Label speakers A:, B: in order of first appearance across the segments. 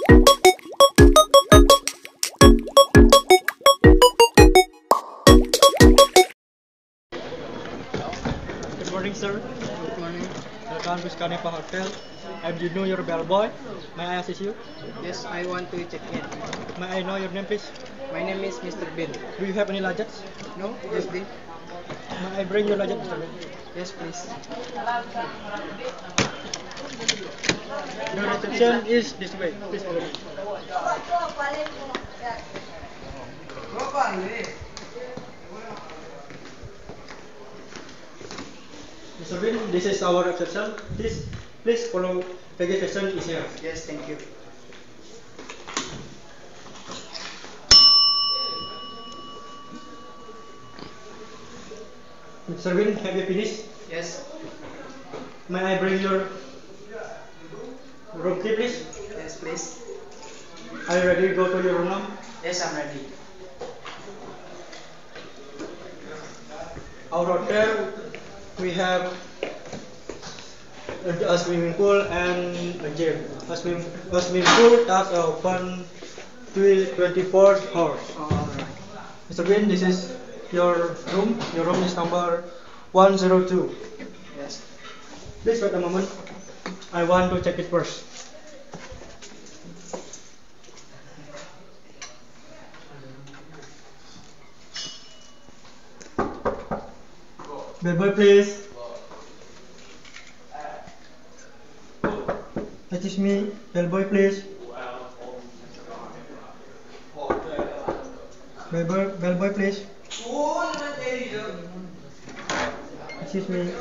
A: Good morning, sir.
B: Good morning.
A: Welcome to Scanepa Hotel. And you know your bellboy. May I assist you?
B: Yes, I want to check in.
A: May I know your name, please?
B: My name is Mr. Bill.
A: Do you have any luggage?
B: No? Yes, Bill.
A: May I bring your luggage, Mr. Bill?
B: Yes, please.
A: The reception is this way. Please follow me. Mr. Bill, this is our reception. Please follow. Registration is here.
B: Yes, thank you.
A: Mr. Bill, have you finished?
B: Yes.
A: May I bring your room key, please?
B: Yes, please.
A: Are you ready to go to your room now?
B: Yes, I'm ready.
A: Our hotel, we have a swimming pool and a gym. A swimming pool that's open 24 hours.
B: Alright.
A: Mr. Bin, this is your room. Your room is number 102.
B: Yes.
A: Please wait a moment. I want to check it first. Bellboy, please. That is me. Bellboy, please. Bellboy, please. Excuse me.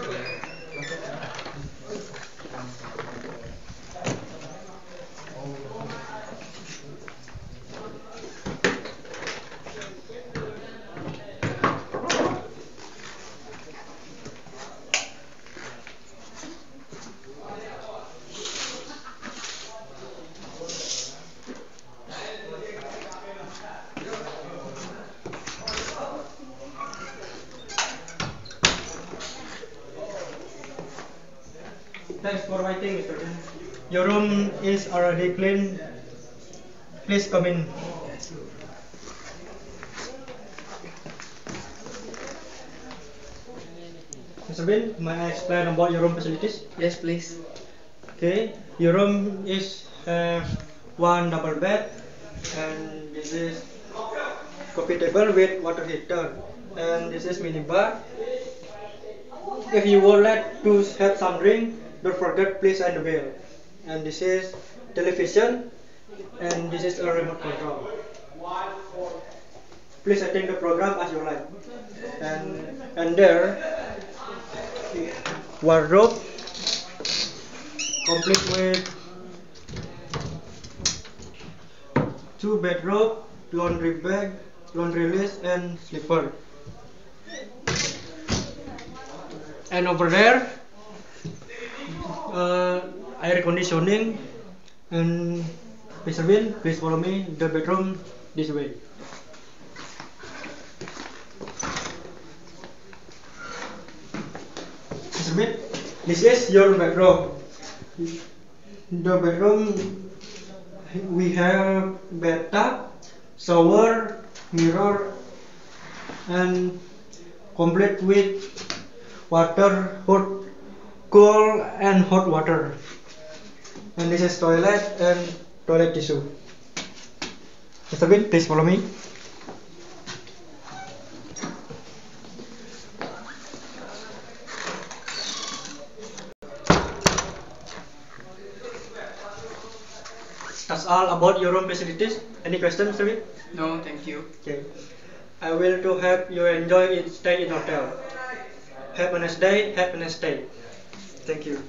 A: Thanks for waiting, Mr. Bin. Your room is already clean. Please come in. Mr. Bin, may I explain about your room facilities?
B: Yes, please.
A: Okay, your room is one double bed, and this is coffee table with water heater, and this is mini bar. If you would like to have some drink, don't forget please ring the bell. And this is television, and this is a remote control. Please attend the program as you like. And there, wardrobe, complete with 2 bedroom, laundry bag, laundry list, and slipper. And over there, air conditioning. And Mr. Bin, please follow me. The bedroom this way. Mr. Bin, this is your bedroom. The bedroom, we have bathtub, shower, mirror, and complete with water, cool and hot water. And this is toilet and toilet tissue. Mr. Bin, please follow me. That's all about your room facilities. Any questions, Mr. Bin?
B: No, thank you.
A: Okay. I will to help you enjoy it stay in hotel. Have a nice day. Have a nice day. Thank you.